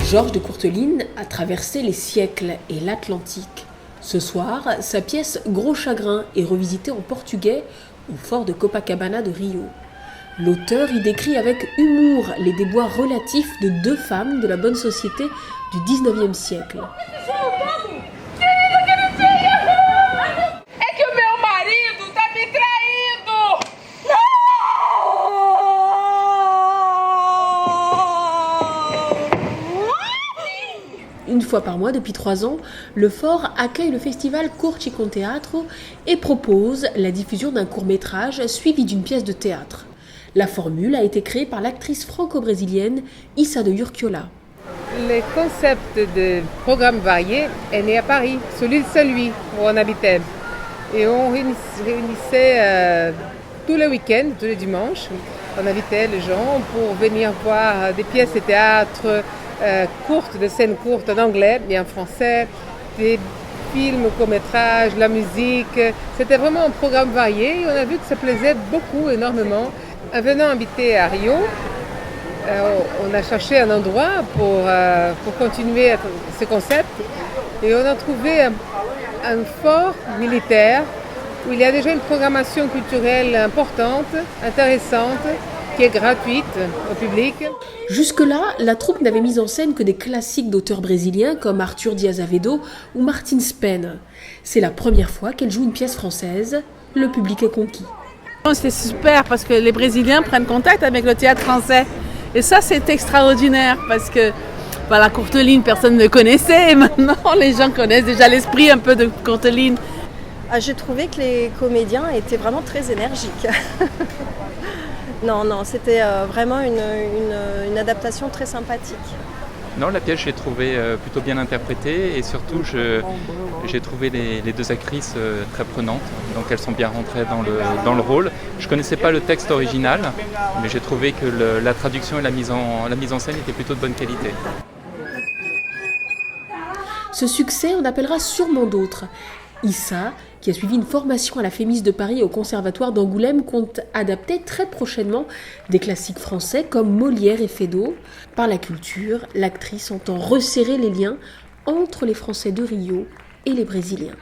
Georges de Courteline a traversé les siècles et l'Atlantique. Ce soir, sa pièce Gros Chagrin est revisitée en portugais au fort de Copacabana de Rio. L'auteur y décrit avec humour les déboires relatifs de deux femmes de la bonne société du XIXe siècle. Une fois par mois, depuis 3 ans, le fort accueille le festival Curti con Teatro et propose la diffusion d'un court-métrage suivi d'une pièce de théâtre. La formule a été créée par l'actrice franco-brésilienne Issa de Urquiola. Le concept de programme varié est né à Paris, sur l'île Saint-Louis, où on habitait. Et on réunissait tous les week-ends, tous les dimanches. On invitait les gens pour venir voir des pièces de théâtre courtes, des scènes courtes en anglais et en français, des films, courts-métrages, la musique. C'était vraiment un programme varié et on a vu que ça plaisait beaucoup, énormément. En venant habiter à Rio, on a cherché un endroit pour continuer ce concept et on a trouvé un fort militaire où il y a déjà une programmation culturelle importante, intéressante, qui est gratuite au public. Jusque-là, la troupe n'avait mis en scène que des classiques d'auteurs brésiliens comme Arthur Dias-Avedo ou Martins Pena. C'est la première fois qu'elle joue une pièce française. Le public est conquis. C'est super parce que les Brésiliens prennent contact avec le théâtre français. Et ça, c'est extraordinaire parce que la Courteline, personne ne connaissait. Et maintenant, les gens connaissent déjà l'esprit un peu de Courteline. J'ai trouvé que les comédiens étaient vraiment très énergiques. Non, c'était vraiment une adaptation très sympathique. Non, la pièce, j'ai trouvé plutôt bien interprétée et surtout, j'ai trouvé les deux actrices très prenantes. Donc, elles sont bien rentrées dans le rôle. Je ne connaissais pas le texte original, mais j'ai trouvé que la traduction et la mise en scène étaient plutôt de bonne qualité. Ce succès en appellera sûrement d'autres. Issa, qui a suivi une formation à la Fémis de Paris et au Conservatoire d'Angoulême, compte adapter très prochainement des classiques français comme Molière et Feydeau. Par la culture, l'actrice entend resserrer les liens entre les Français de Rio et les Brésiliens.